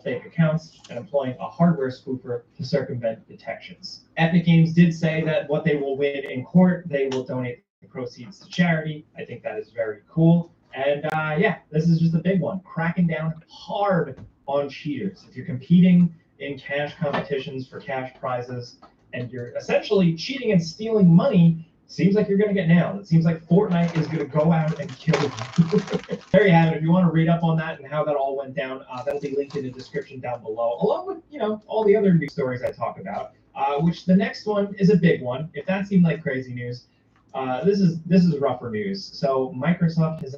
fake accounts and employing a hardware spoofer to circumvent detections. Epic Games did say that what they will win in court, they will donate the proceeds to charity. I think that is very cool. And yeah, this is just a big one, cracking down hard on cheaters. If you're competing in cash competitions for cash prizes and you're essentially cheating and stealing money, seems like you're going to get nailed. It seems like Fortnite is going to go out and kill you. There you have it. If you want to read up on that and how that all went down, that'll be linked in the description down below, along with all the other news stories I talk about. Which the next one is a big one. If that seemed like crazy news, this is rougher news. So Microsoft has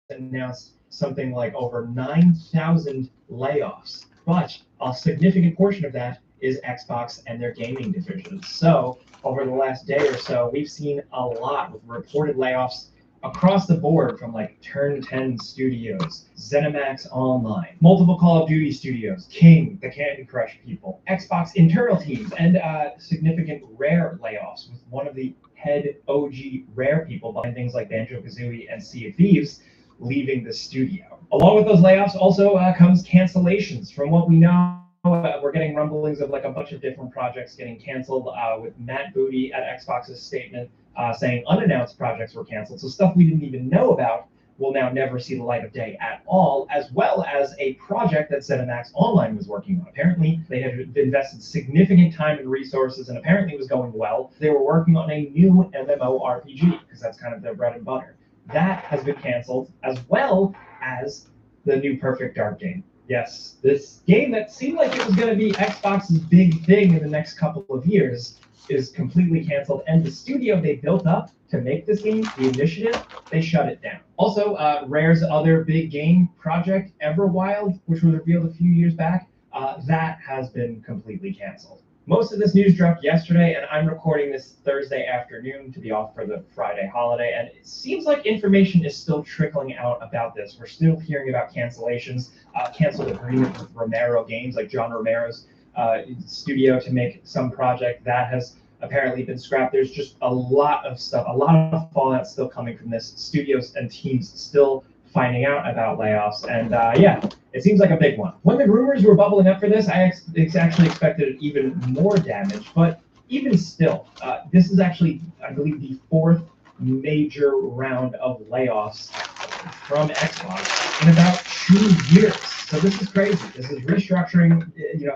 announced something like over 9,000 layoffs, but a significant portion of that is Xbox and their gaming divisions. So over the last day or so, we've seen a lot with reported layoffs across the board from like Turn 10 Studios, ZeniMax Online, multiple Call of Duty studios, King, the Candy Crush people, Xbox internal teams, and significant Rare layoffs with one of the head OG Rare people behind things like Banjo-Kazooie and Sea of Thieves leaving the studio. Along with those layoffs also comes cancellations. From what we know, we're getting rumblings of like a bunch of different projects getting canceled with Matt Booty at Xbox's statement saying unannounced projects were canceled. So stuff we didn't even know about will now never see the light of day at all, as well as a project that ZeniMax Online was working on. Apparently, they had invested significant time and resources, and apparently it was going well. They were working on a new MMORPG, because that's kind of their bread and butter. That has been canceled, as well as the new Perfect Dark game. Yes, this game that seemed like it was going to be Xbox's big thing in the next couple of years is completely canceled, and the studio they built up to make this game, the Initiative, they shut it down. Also, Rare's other big game project, Everwild, which was revealed a few years back, that has been completely canceled. Most of this news dropped yesterday, and I'm recording this Thursday afternoon to be off for the Friday holiday, and it seems like information is still trickling out about this. We're still hearing about cancellations, canceled agreement with Romero Games, like John Romero's studio to make some project that has apparently been scrapped. There's just a lot of stuff, a lot of fallout still coming from this. Studios and teams still finding out about layoffs, and yeah, it seems like a big one. When the rumors were bubbling up for this, I actually expected even more damage, but even still, this is actually, I believe, the fourth major round of layoffs from Xbox in about 2 years. So this is crazy. This is restructuring.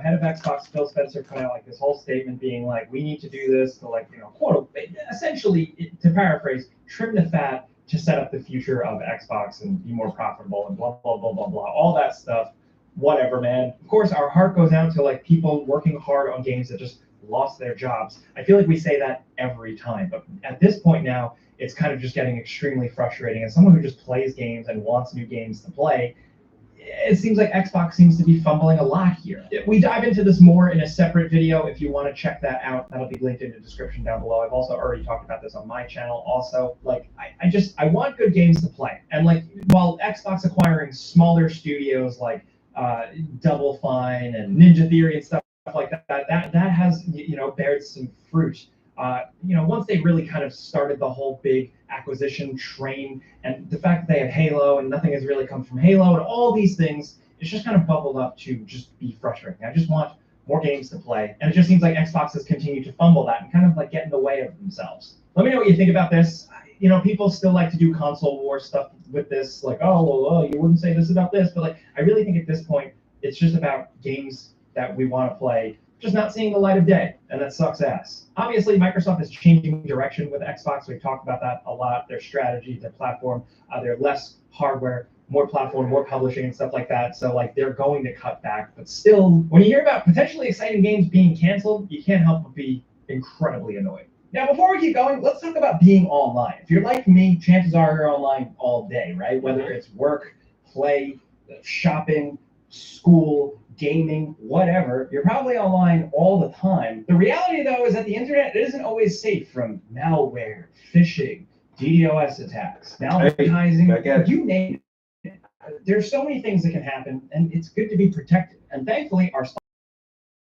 Head of Xbox, Phil Spencer, put out like this whole statement being like, we need to do this to quote, essentially, to paraphrase, trim the fat to set up the future of Xbox and be more profitable and blah, blah, blah, blah, blah, all that stuff. Whatever, man. Of course, our heart goes out to like people working hard on games that just lost their jobs. I feel like we say that every time, but at this point now, it's kind of just getting extremely frustrating. As someone who just plays games and wants new games to play, it seems like Xbox seems to be fumbling a lot here. We dive into this more in a separate video. If you want to check that out, that'll be linked in the description down below. I've also already talked about this on my channel also. Like, I want good games to play. And like, while Xbox acquiring smaller studios like Double Fine and Ninja Theory and stuff like that has, bared some fruit. Once they really kind of started the whole big acquisition train, and the fact that they have Halo and nothing has really come from Halo and all these things, it's just kind of bubbled up to just be frustrating. I just want more games to play, and it just seems like Xbox has continued to fumble that and kind of like get in the way of themselves. Let me know what you think about this. People still like to do console war stuff with this, like, you wouldn't say this about this, but like, I really think at this point, it's just about games that we want to play just not seeing the light of day, and that sucks ass. Obviously, Microsoft is changing direction with Xbox. We've talked about that a lot. Their strategy, their platform, they're less hardware, more platform, more publishing, and stuff like that. So like, they're going to cut back. But still, when you hear about potentially exciting games being canceled, you can't help but be incredibly annoyed. Now, before we keep going, let's talk about being online. If you're like me, chances are you're online all day, right? Whether it's work, play, shopping, school, gaming, whatever, you're probably online all the time. The reality, though, is that the internet isn't always safe from malware, phishing, DDoS attacks, malvertising, you name it. There's so many things that can happen, and it's good to be protected. And thankfully, our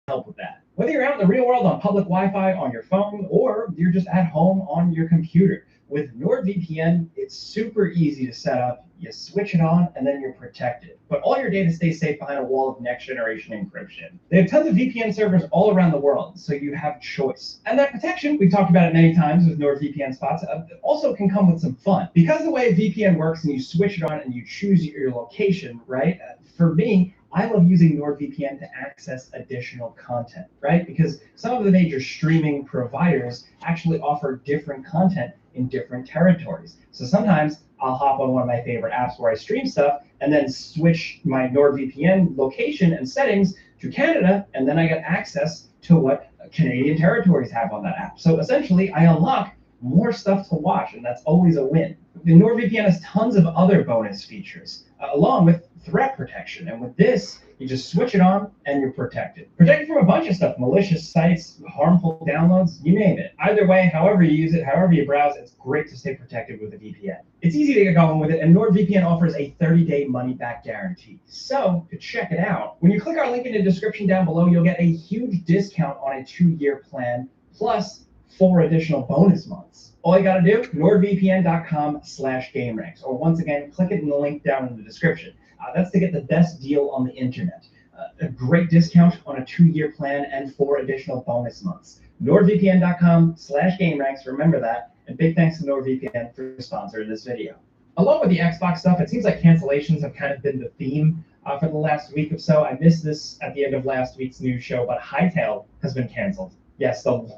help with that. Whether you're out in the real world on public Wi-Fi on your phone, or you're just at home on your computer, With NordVPN, it's super easy to set up. You switch it on, and then you're protected. But all your data stays safe behind a wall of next-generation encryption. They have tons of VPN servers all around the world, so you have choice. And that protection, we've talked about it many times with NordVPN spots, also can come with some fun. Because the way VPN works and you switch it on and you choose your location, right? For me, I love using NordVPN to access additional content, right? Because some of the major streaming providers actually offer different content in different territories. So sometimes I'll hop on one of my favorite apps where I stream stuff and then switch my NordVPN location and settings to Canada, and then I get access to what Canadian territories have on that app. So essentially, I unlock more stuff to watch, and that's always a win. The NordVPN has tons of other bonus features, along with threat protection. And with this, you just switch it on and you're protected. Protected from a bunch of stuff, malicious sites, harmful downloads, you name it. Either way, however you use it, however you browse, it's great to stay protected with a VPN. It's easy to get going with it, and NordVPN offers a 30-day money-back guarantee. So to check it out, when you click our link in the description down below, you'll get a huge discount on a 2-year plan, plus 4 additional bonus months. All you gotta do, nordvpn.com/GameRanks, or once again, click it in the link down in the description. That's to get the best deal on the internet. A great discount on a 2-year plan and 4 additional bonus months. nordvpn.com/GameRanks, remember that. And big thanks to NordVPN for sponsoring this video. Along with the Xbox stuff, it seems like cancellations have kind of been the theme for the last week or so. I missed this at the end of last week's news show, but Hytale has been canceled. Yes, the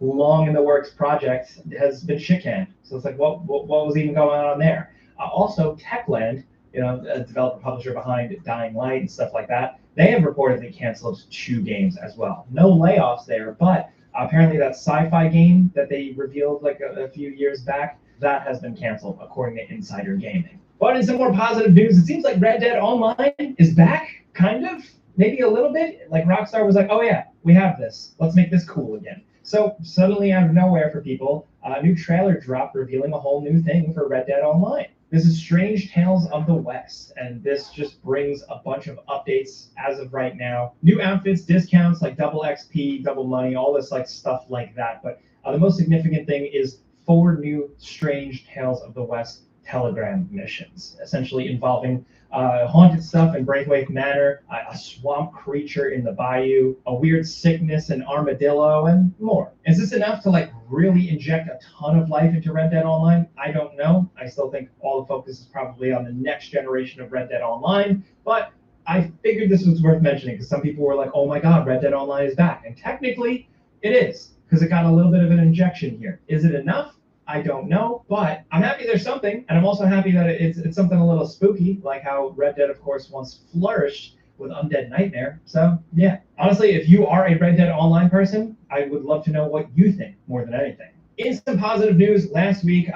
long in the works project has been shit-canned. So it's like, what was even going on there? Also, Techland, a developer publisher behind Dying Light and stuff like that, they have reportedly canceled 2 games as well. No layoffs there, but apparently that sci-fi game that they revealed like a few years back, that has been canceled according to Insider Gaming. But in some more positive news, it seems like Red Dead Online is back, kind of, maybe a little bit. Like Rockstar was like, oh yeah, we have this. Let's make this cool again. So suddenly out of nowhere for people, a new trailer dropped revealing a whole new thing for Red Dead Online. This is Strange Tales of the West, and this just brings a bunch of updates as of right now. New outfits, discounts like double XP, double money, all this like stuff like that. But the most significant thing is 4 new Strange Tales of the West Telegram missions, essentially involving haunted stuff in Braithwaite Manor, a swamp creature in the bayou, a weird sickness in Armadillo, and more. Is this enough to like really inject a ton of life into Red Dead Online? I don't know. I still think all the focus is probably on the next generation of Red Dead Online, but I figured this was worth mentioning because some people were like, oh my god, Red Dead Online is back. And technically, it is, because it got a little bit of an injection here. Is it enough? I don't know, but I'm happy there's something, and I'm also happy that it's something a little spooky, like how Red Dead, of course, once flourished with Undead Nightmare. So, yeah. Honestly, if you are a Red Dead Online person, I would love to know what you think more than anything. In some positive news, last week,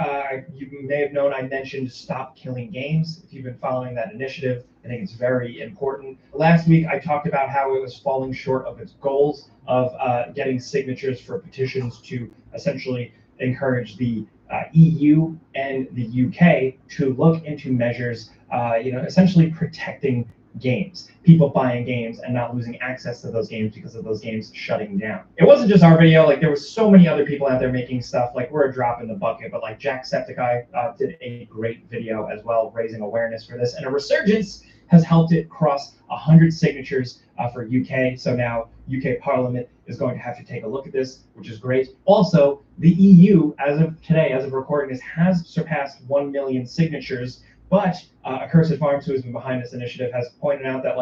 you may have known I mentioned Stop Killing Games. If you've been following that initiative, I think it's very important. Last week, I talked about how it was falling short of its goals of getting signatures for petitions to essentially encourage the EU and the UK to look into measures, essentially protecting games, people buying games and not losing access to those games because of those games shutting down. It wasn't just our video, like there was so many other people out there making stuff, like we're a drop in the bucket, but like Jacksepticeye did a great video as well, raising awareness for this, and a resurgence has helped it cross 100 signatures for UK. So now UK Parliament is going to have to take a look at this, which is great. Also, the EU, as of today, as of recording this, has surpassed 1 million signatures. But Accursed Farms, who has been behind this initiative, has pointed out that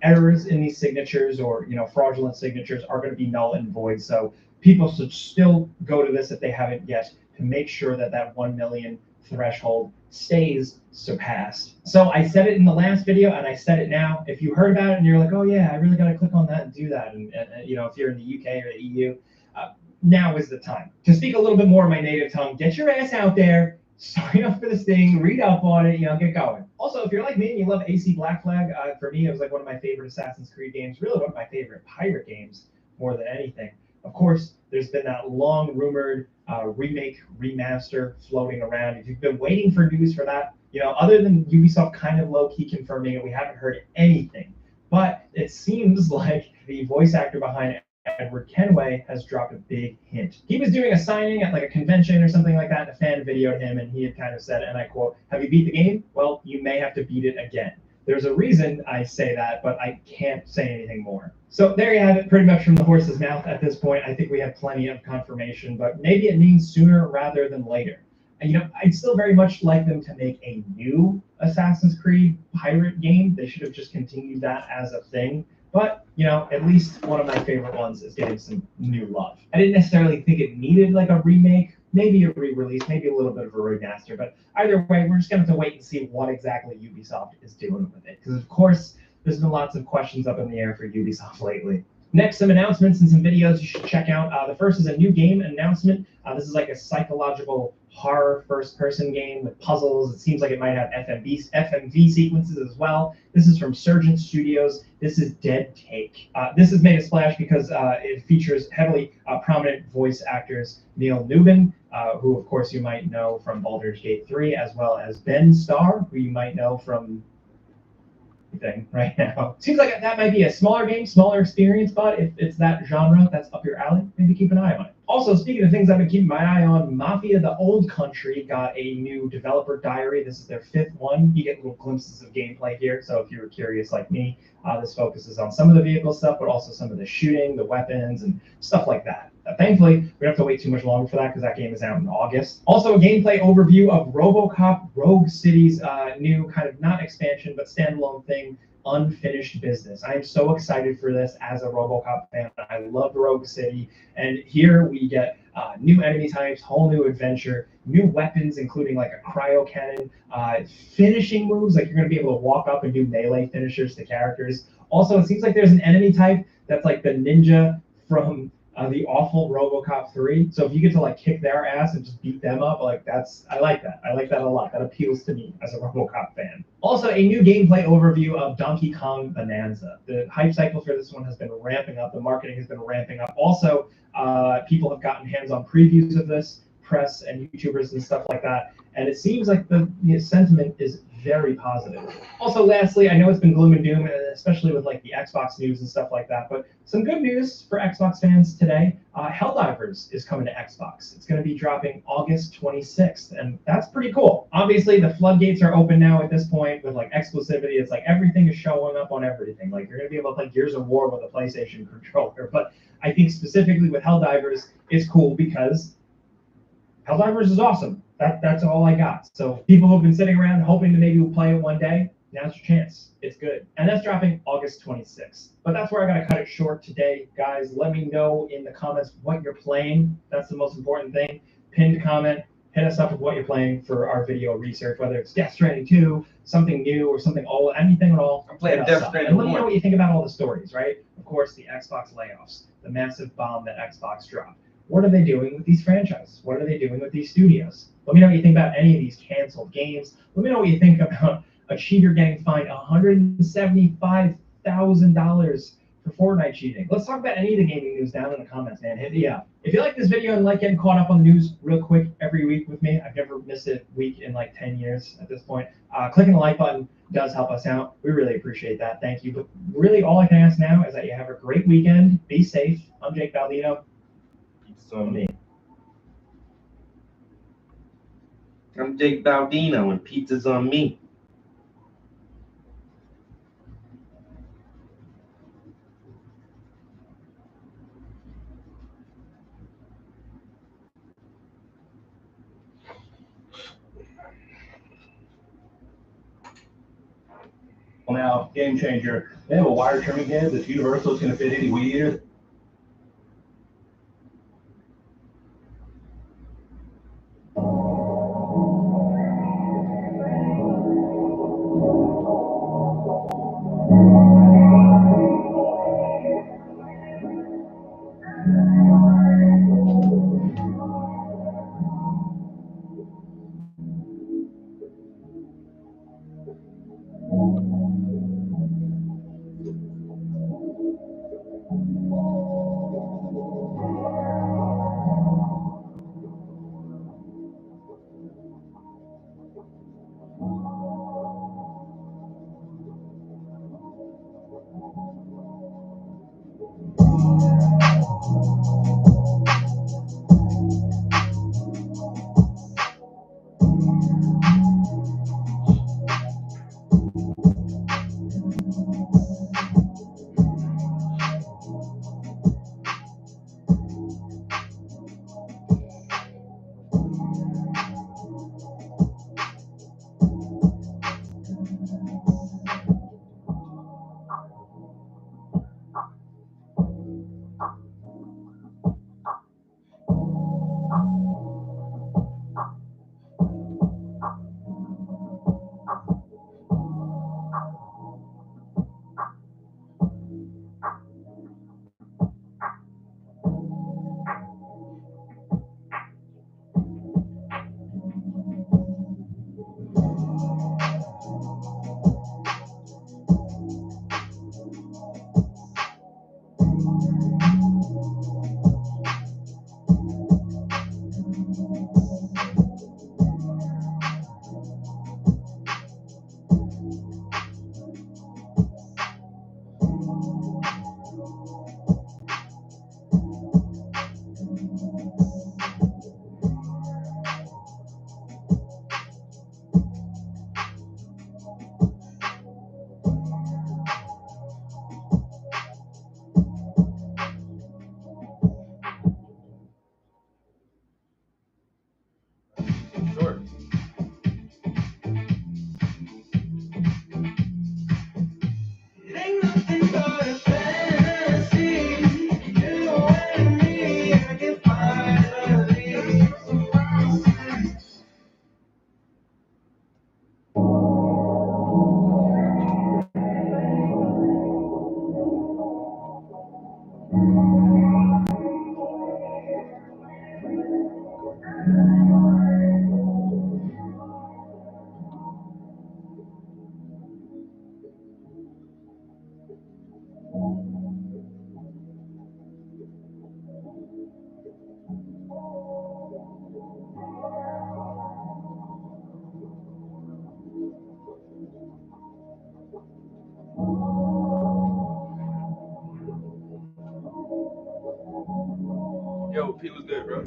errors in these signatures or fraudulent signatures are going to be null and void. So people should still go to this if they haven't yet to make sure that that 1 million threshold stays surpassed. So I said it in the last video and I said it now. If you heard about it and you're like, oh yeah, I really got to click on that and do that, and if you're in the UK or the EU, now is the time to speak a little bit more in my native tongue. Get your ass out there, sign up for this thing, read up on it, get going. Also, if you're like me and you love AC Black Flag, for me it was like one of my favorite Assassin's Creed games, really one of my favorite pirate games more than anything. Of course, there's been that long rumored remake, remaster floating around. If you've been waiting for news for that, other than Ubisoft kind of low-key confirming it, we haven't heard anything. But it seems like the voice actor behind Edward Kenway has dropped a big hint. He was doing a signing at like a convention or something like that, and a fan videoed him, and he had kind of said, and I quote, "Have you beat the game? Well, you may have to beat it again." There's a reason I say that, but I can't say anything more. So there you have it, pretty much from the horse's mouth at this point. I think we have plenty of confirmation, but maybe it means sooner rather than later. And, I'd still very much like them to make a new Assassin's Creed pirate game. They should have just continued that as a thing. But, at least one of my favorite ones is getting some new love. I didn't necessarily think it needed like a remake, maybe a re-release, maybe a little bit of a remaster. But either way, we're just going to have to wait and see what exactly Ubisoft is doing with it. Because, of course, there's been lots of questions up in the air for Ubisoft lately. Next, some announcements and some videos you should check out. The first is a new game announcement. This is like a psychological horror first-person game with puzzles. It seems like it might have FMV sequences as well. This is from Surgent Studios. This is Dead Take. This has made a splash because it features heavily prominent voice actors Neil Newbin, who of course you might know from Baldur's Gate 3, as well as Ben Starr, who you might know from thing right now. Seems like that might be a smaller game, smaller experience, but if it's that genre that's up your alley, maybe keep an eye on it. Also, speaking of things I've been keeping my eye on, Mafia: The Old Country got a new developer diary. This is their 5th one. You get little glimpses of gameplay here, so if you were curious like me, this focuses on some of the vehicle stuff, but also some of the shooting, the weapons, and stuff like that. Thankfully, we don't have to wait too much longer for that because that game is out in August. Also, a gameplay overview of RoboCop Rogue City's new kind of not expansion, but standalone thing, Unfinished Business. I am so excited for this as a RoboCop fan. I love Rogue City, and here we get new enemy types, whole new adventure, new weapons, including like a cryo cannon, finishing moves, like you're going to be able to walk up and do melee finishers to characters. Also, it seems like there's an enemy type that's like the ninja from the awful RoboCop 3. So if you get to like kick their ass and just beat them up, like I like that. I like that a lot. That appeals to me as a RoboCop fan. Also, a new gameplay overview of Donkey Kong Bonanza. The hype cycle for this one has been ramping up. The marketing has been ramping up. Also, people have gotten hands-on previews of this, press and YouTubers and stuff like that. And it seems like the sentiment is very positive. Also, lastly, I know it's been gloom and doom, especially with like the Xbox news and stuff like that, but some good news for Xbox fans today. Helldivers is coming to Xbox. It's going to be dropping August 26th, and that's pretty cool. Obviously, the floodgates are open now at this point with like exclusivity. It's like everything is showing up on everything. Like you're going to be able to play Gears of War with a PlayStation controller, but I think specifically with Helldivers, it's cool because Helldivers is awesome. That's all I got. So people who've been sitting around hoping to maybe play it one day, now's your chance. It's good. And that's dropping August 26th. But that's where I got to cut it short today, guys. Let me know in the comments what you're playing. That's the most important thing. Pinned comment. Hit us up with what you're playing for our video research, whether it's Death Stranding 2, something new, or something old, anything at all. I'm playing Death Stranding 1. And let me know what you think about all the stories, right? Of course, the Xbox layoffs, the massive bomb that Xbox dropped. What are they doing with these franchises? What are they doing with these studios? Let me know what you think about any of these canceled games. Let me know what you think about a cheater getting fined $175,000 for Fortnite cheating. Let's talk about any of the gaming news down in the comments, man. Hit me up. If you like this video and like getting caught up on the news real quick every week with me, I've never missed a week in like 10 years at this point. Clicking the like button does help us out. We really appreciate that. Thank you. But really, all I can ask now is that you have a great weekend. Be safe. I'm Jake Baldino. It's on me. I'm Jake Baldino, and pizza's on me. Well, now, game changer. They have a wire trimming head that's universal. It's going to fit any weed eater. Sure. Ain't nothing but a fantasy. You and me, I can finally. Yo, Pete was good, bro.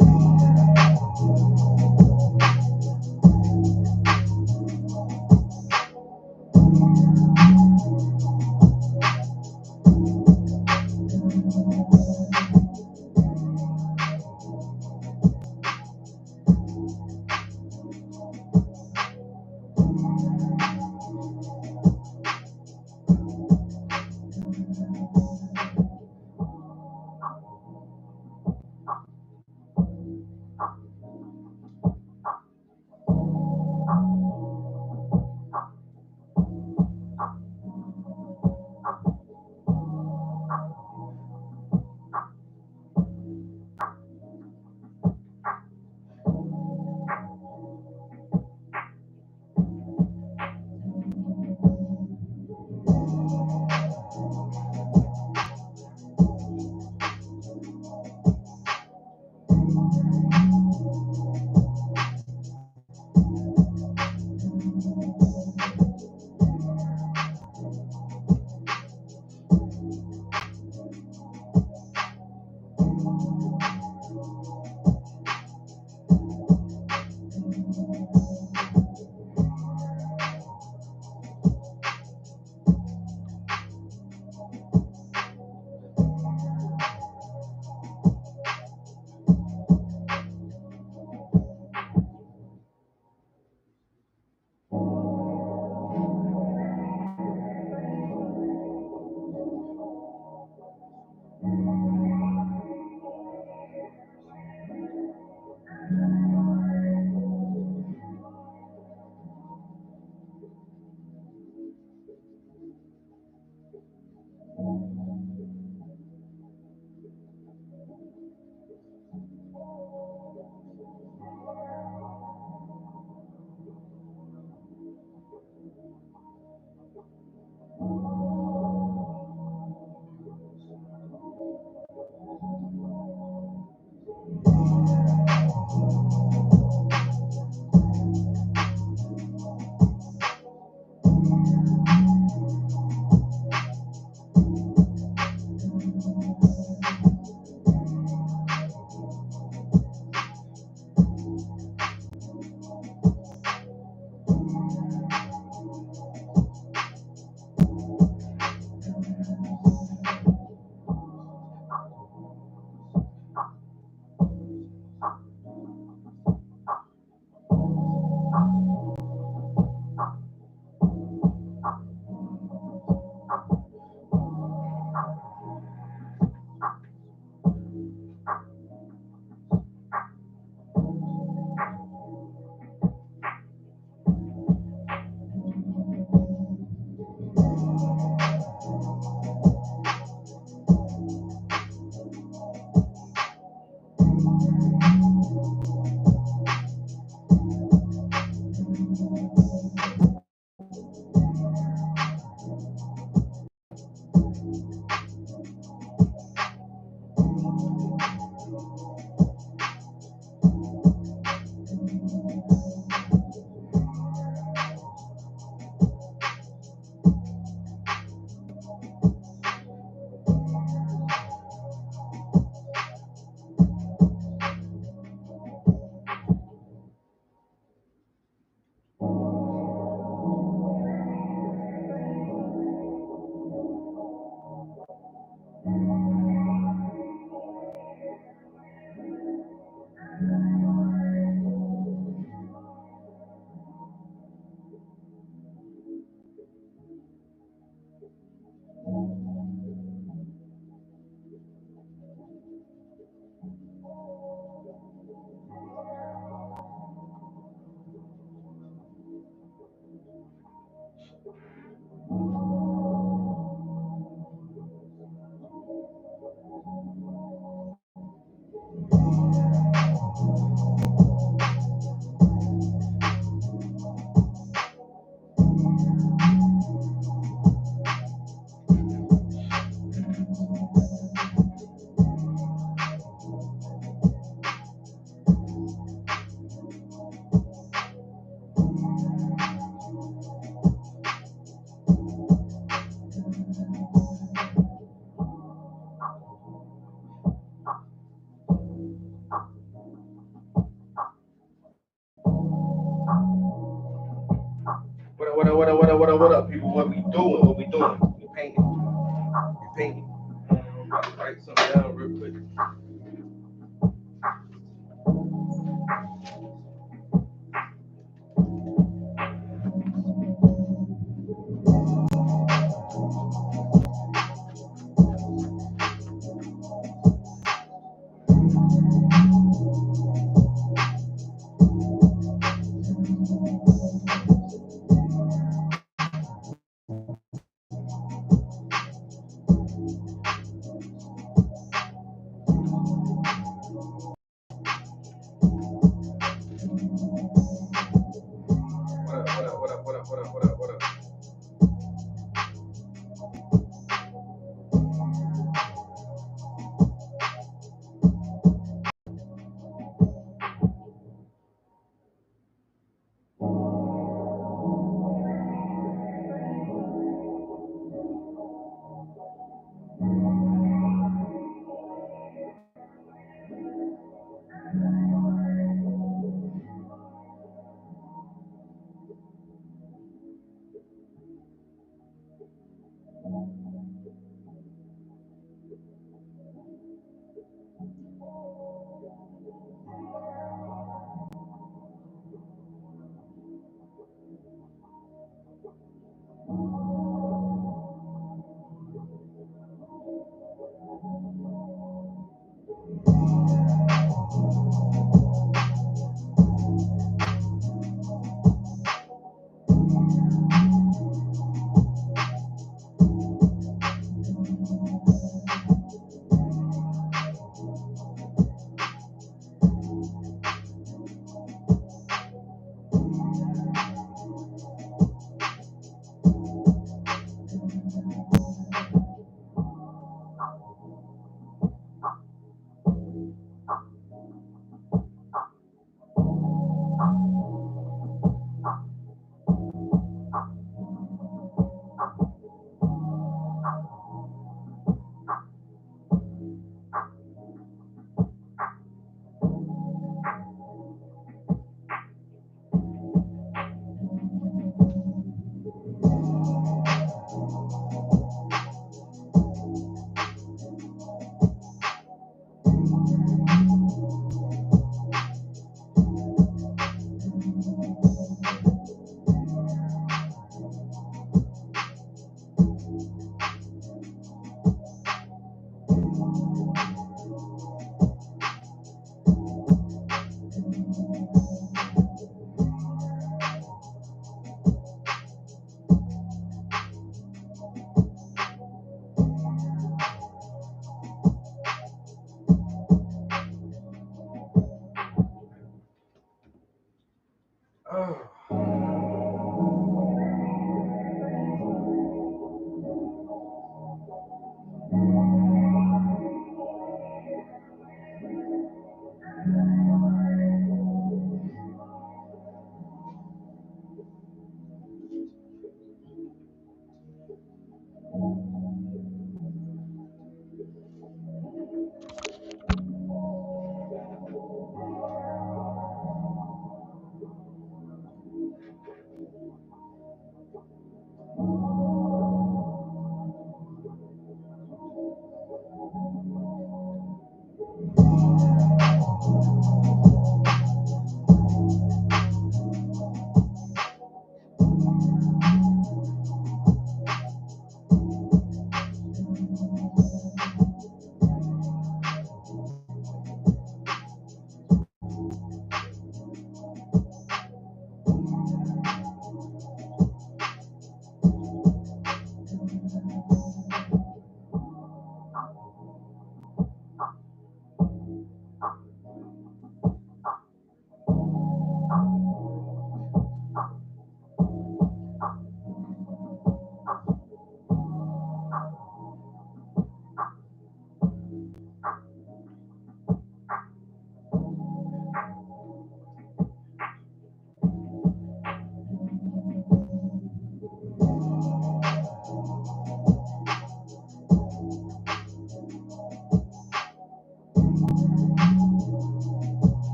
What up, people? What we doing? What we doing? We painting. We painting. Write something down real quick. What up?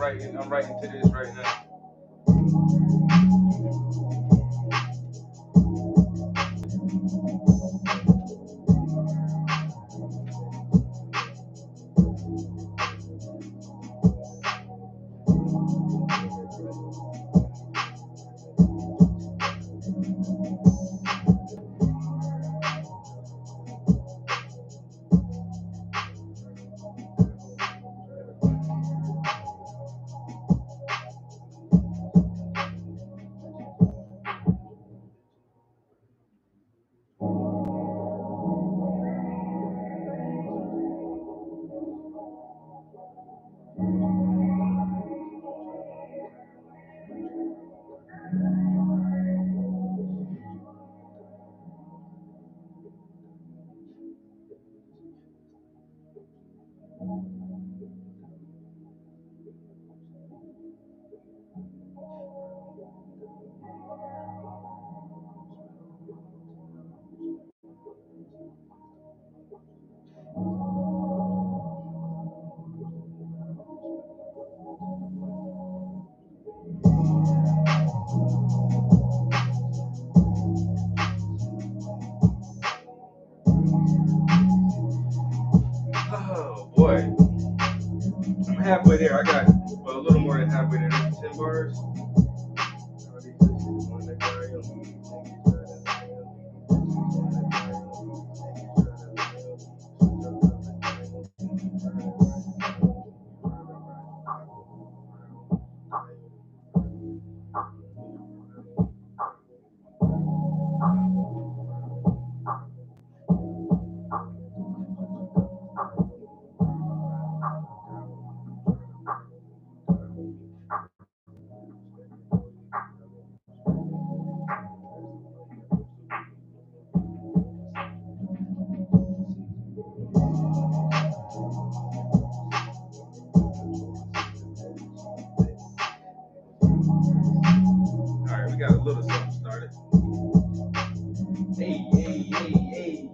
writing to this right now. Oh boy. I'm halfway there. I got a little more than halfway there. 10 bars. Alright, we got a little something started. Hey, hey, hey, hey.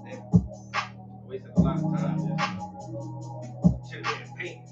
Damn. Wasted a lot of time just chipping and painting.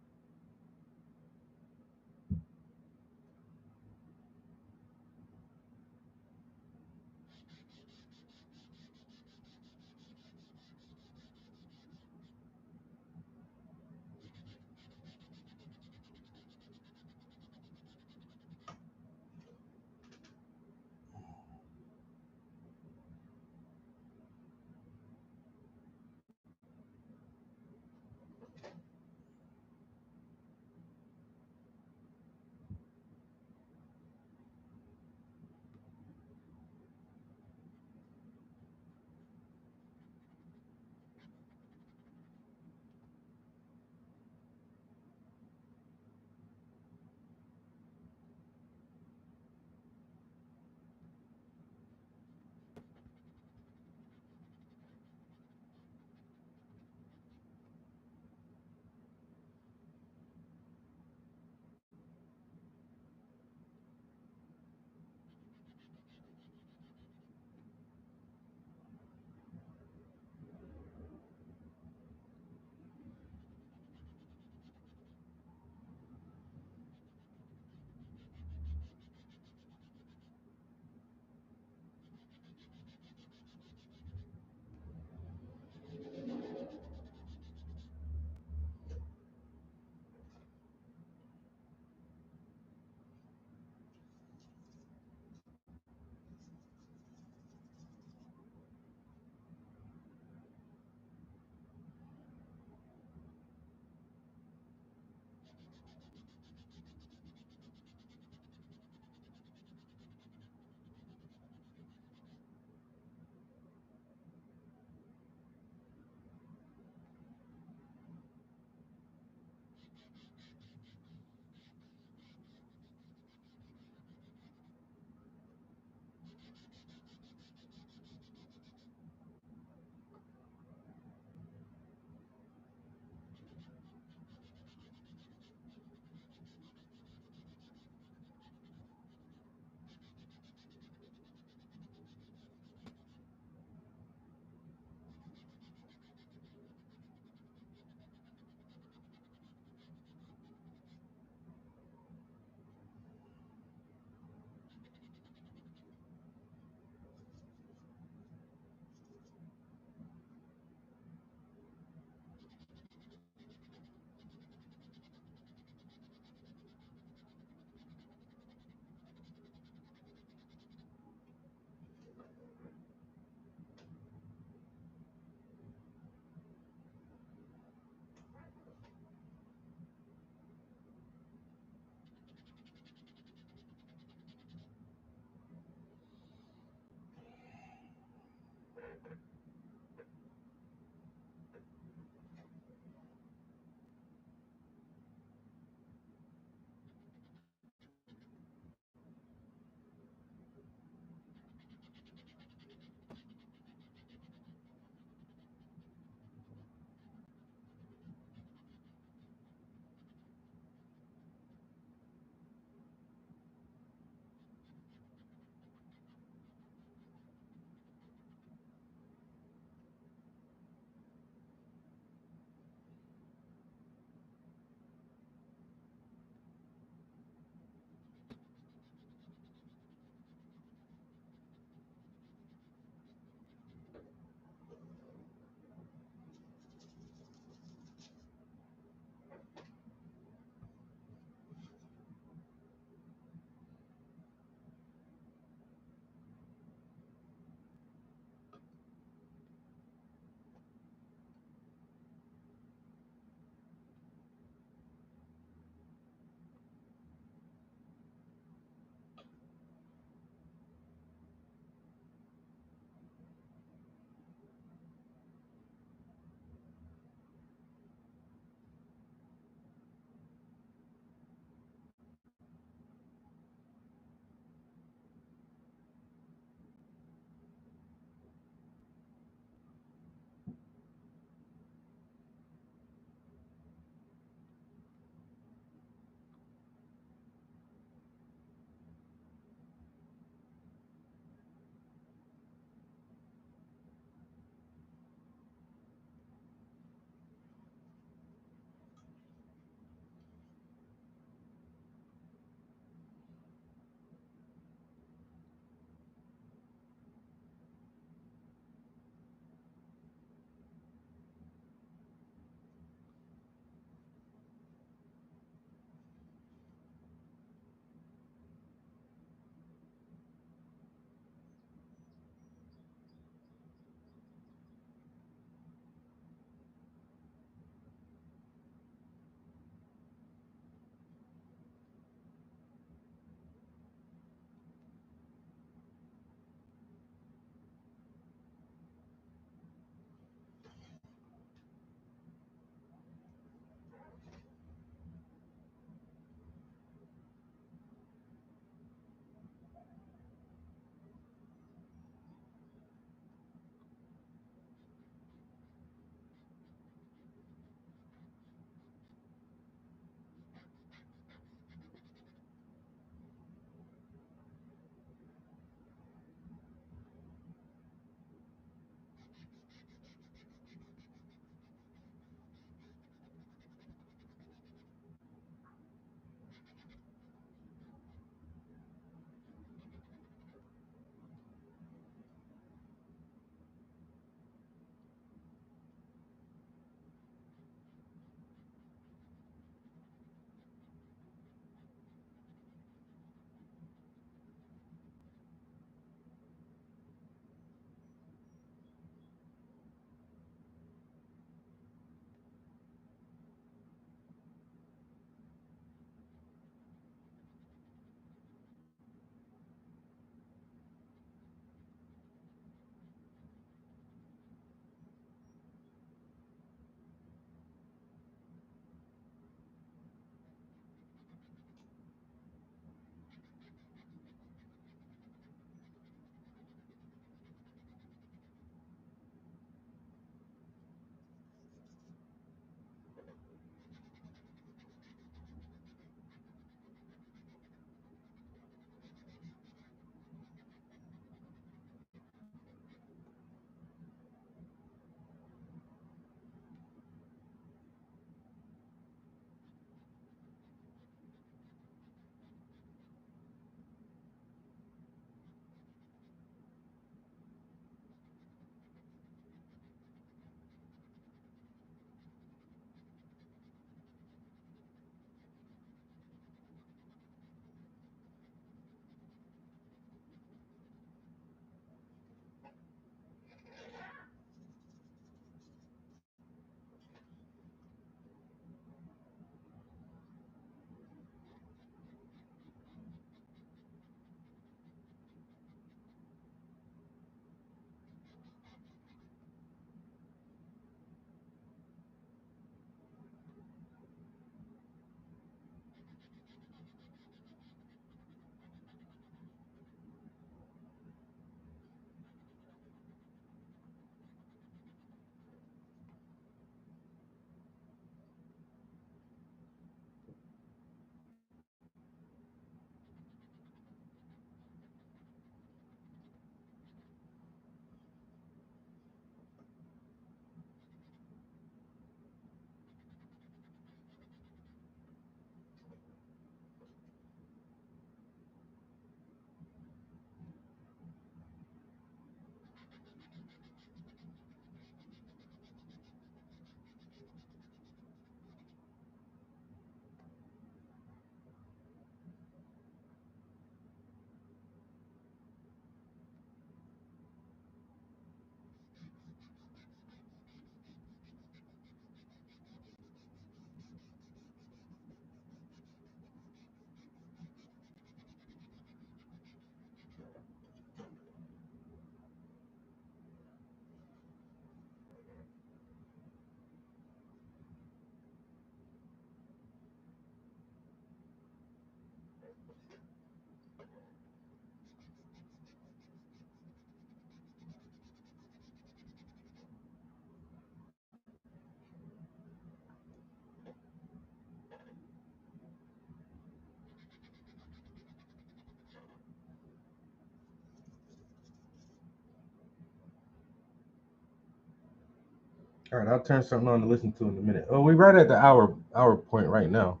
All right, I'll turn something on to listen to in a minute. Oh, we're right at the hour point right now.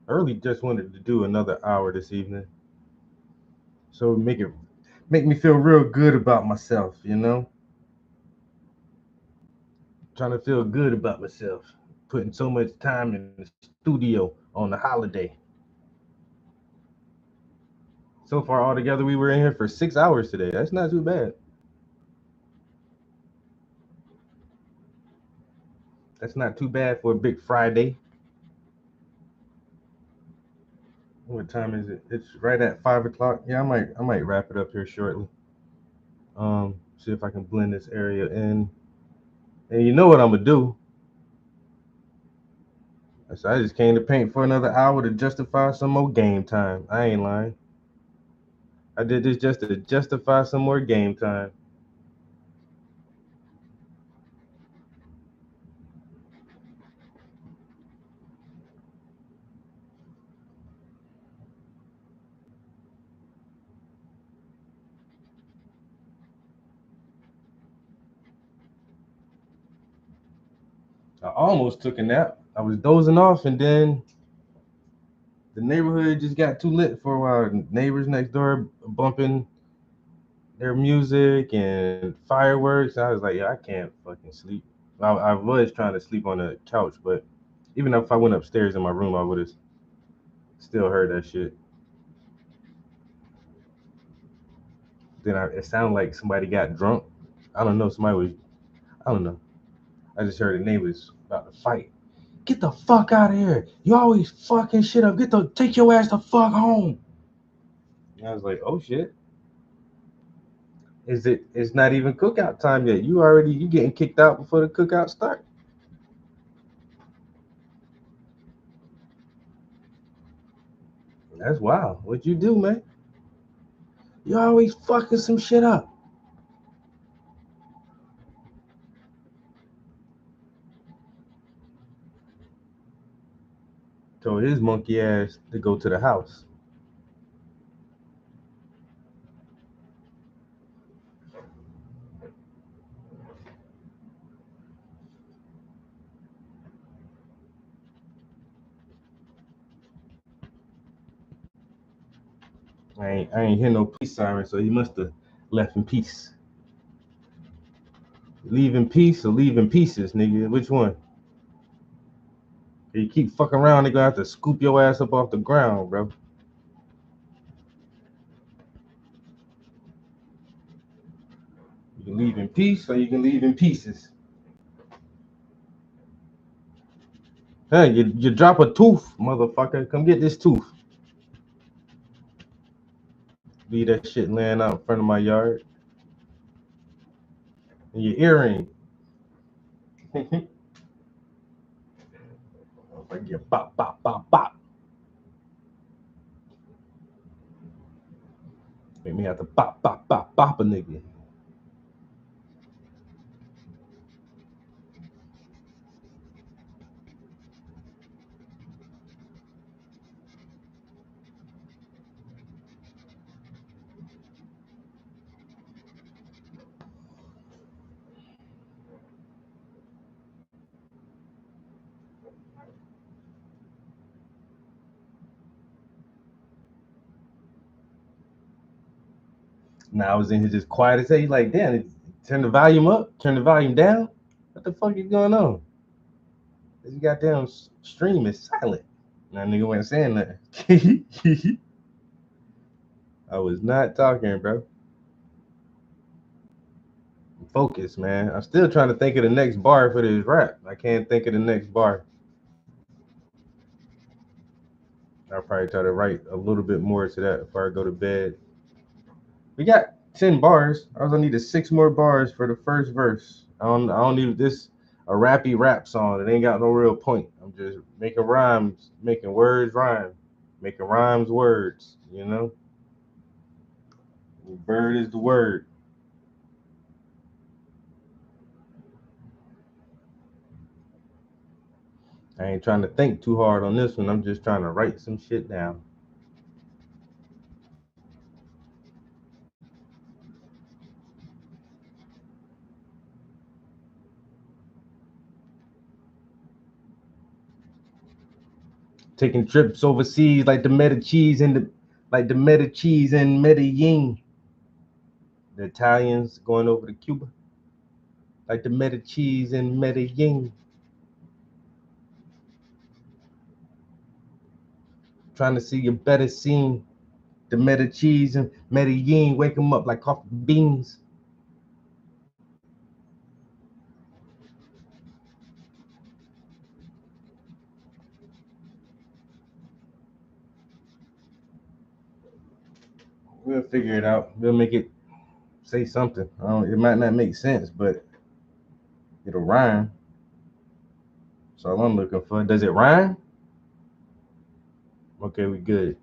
I really just wanted to do another hour this evening, so make me feel real good about myself. You know, trying to feel good about myself. Putting so much time in the studio on the holiday. So far, altogether, we were in here for 6 hours today. That's not too bad. That's not too bad for a big Friday. What time is it? It's right at 5 o'clock. Yeah, I might wrap it up here shortly. See if I can blend this area in. And you know what I'm gonna do? So I just came to paint for another hour to justify some more game time. I ain't lying. I did this just to justify some more game time. I almost took a nap. I was dozing off, and then the neighborhood just got too lit for a while. Neighbors next door bumping their music and fireworks. I was like, yeah, I can't fucking sleep. I was trying to sleep on the couch, but even if I went upstairs in my room, I would have still heard that shit. Then it sounded like somebody got drunk. I don't know. Somebody was. I don't know. I just heard the neighbors about to fight. Get the fuck out of here! You always fucking shit up. Take your ass the fuck home. And I was like, oh shit. It's not even cookout time yet. You getting kicked out before the cookout start. That's wild. What you do, man? You always fucking some shit up. Told his monkey ass to go to the house. I ain't hear no peace siren, so he must have left in peace. Leave in peace or leave in pieces, nigga. Which one? If you keep fucking around, they gonna have to scoop your ass up off the ground, bro. You can leave in peace or you can leave in pieces. Hey, you drop a tooth, motherfucker. Come get this tooth. Leave that shit laying out in front of my yard. And your earring. Like you bop, bop, bop, bop. Make me have to bop, bop, bop, bop a nigga. Now I was in here just quiet as hell. He's like, damn, turn the volume up, turn the volume down. What the fuck is going on? This goddamn stream is silent. That nigga wasn't saying nothing. I was not talking, bro. Focus, man. I'm still trying to think of the next bar for this rap. I can't think of the next bar. I'll probably try to write a little bit more to that before I go to bed. We got 10 bars. I also needed 6 more bars for the first verse. I don't need this a rappy rap song. It ain't got no real point. I'm just making rhymes, making words rhyme. Making rhymes words, you know? Bird is the word. I ain't trying to think too hard on this one. I'm just trying to write some shit down. Taking trips overseas like the Medicis and the Medicis and Medellin. The Italians going over to Cuba like the Medicis and Medellin. Trying to see a better scene. The Medicis and Medellin wake them up like coffee beans. We'll figure it out. We'll make it say something. It might not make sense, but it'll rhyme. That's all I'm looking for. Does it rhyme? Okay, we good.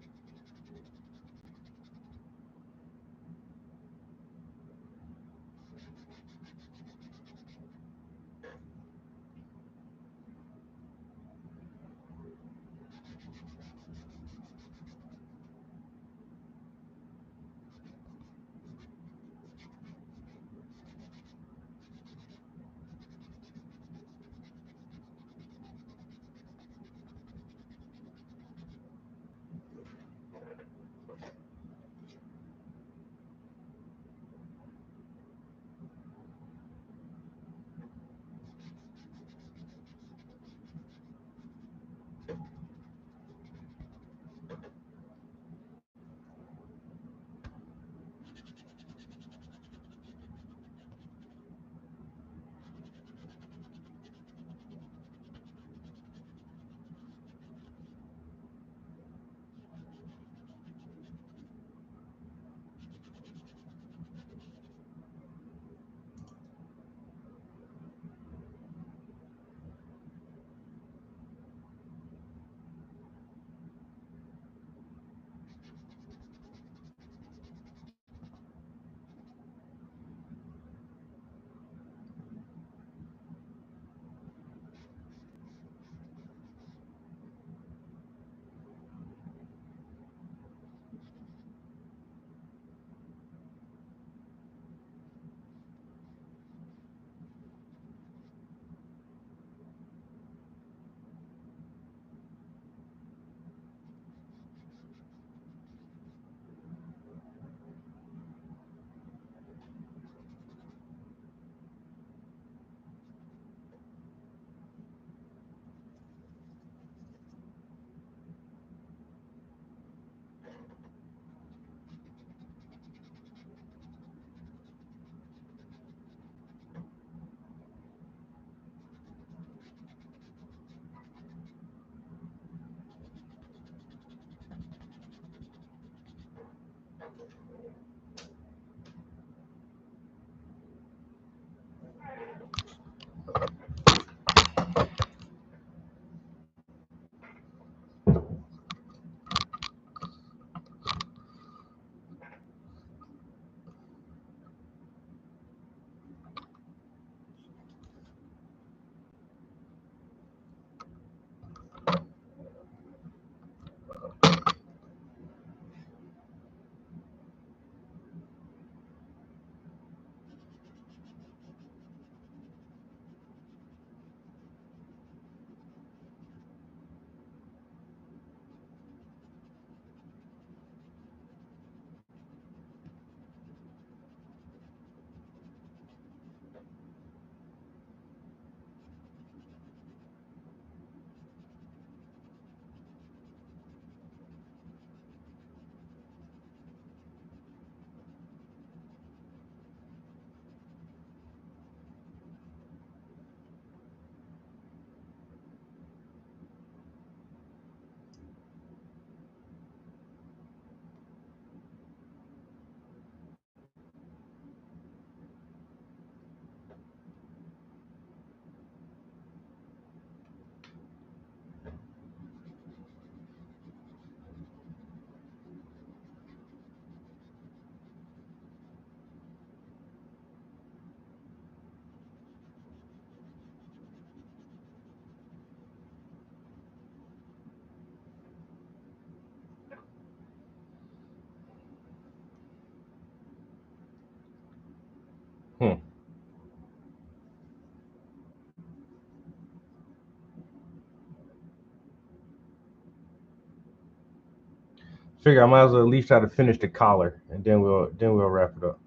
Figure I might as well at least try to finish the collar, and then we'll wrap it up.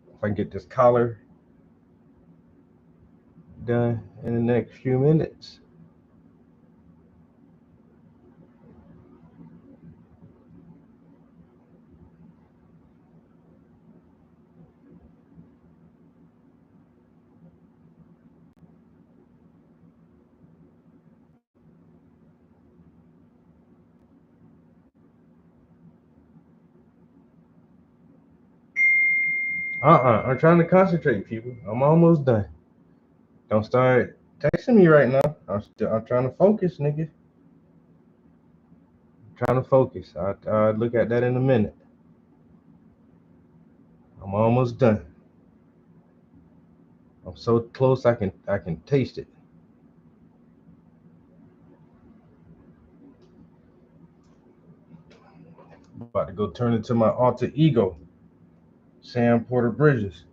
If I can get this collar done in the next few minutes. I'm trying to concentrate, people. I'm almost done. Don't start texting me right now. I'm trying to focus, nigga. Trying to focus. I'll look at that in a minute. I'm almost done. I'm so close I can taste it. About to go turn into my alter ego, Sam Porter Bridges.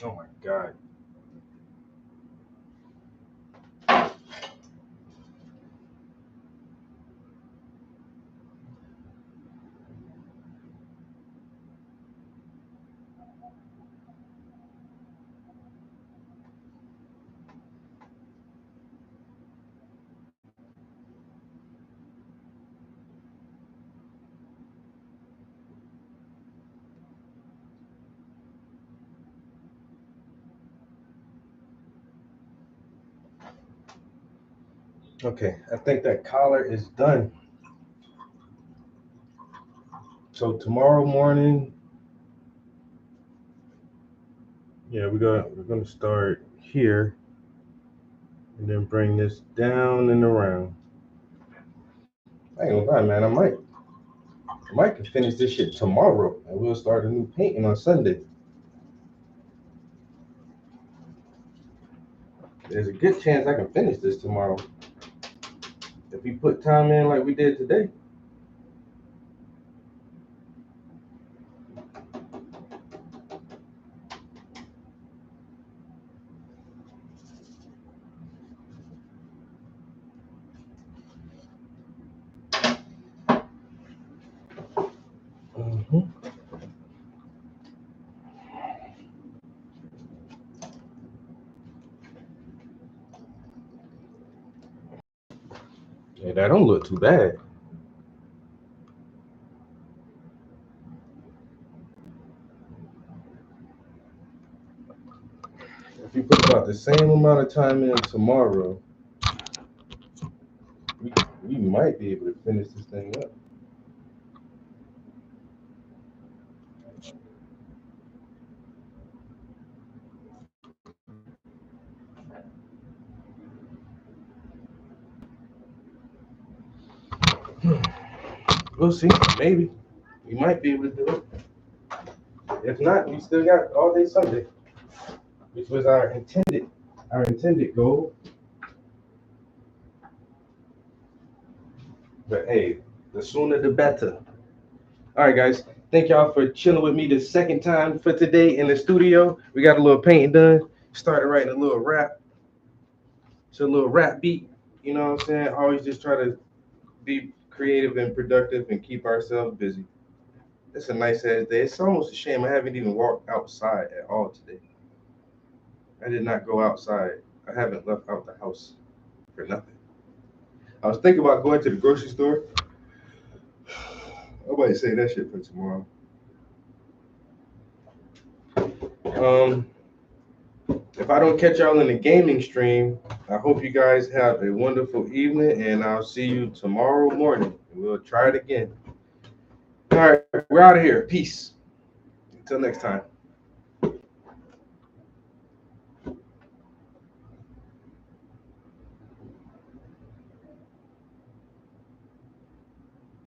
Oh my God. Okay, I think that collar is done. So tomorrow morning, yeah, we're gonna start here and then bring this down and around. I ain't gonna lie, man. I might can finish this shit tomorrow, and we'll start a new painting on Sunday. There's a good chance I can finish this tomorrow if we put time in like we did today. Mhm. Yeah, that don't look too bad. If you put about the same amount of time in tomorrow, we, we might be able to finish this thing up. We'll see. Maybe we might be able to do it. If not, we still got all day Sunday, which was our intended goal. But hey, the sooner the better. All right, guys. Thank y'all for chilling with me the second time for today in the studio. We got a little painting done. Started writing a little rap. It's a little rap beat. You know what I'm saying? Always just try to be creative and productive and keep ourselves busy. It's a nice ass day. It's almost a shame I haven't even walked outside at all today. I did not go outside. I haven't left out the house for nothing. I was thinking about going to the grocery store. I might say that shit for tomorrow. If I don't catch y'all in the gaming stream, I hope you guys have a wonderful evening, and I'll see you tomorrow morning. We'll try it again. All right, we're out of here. Peace. Until next time.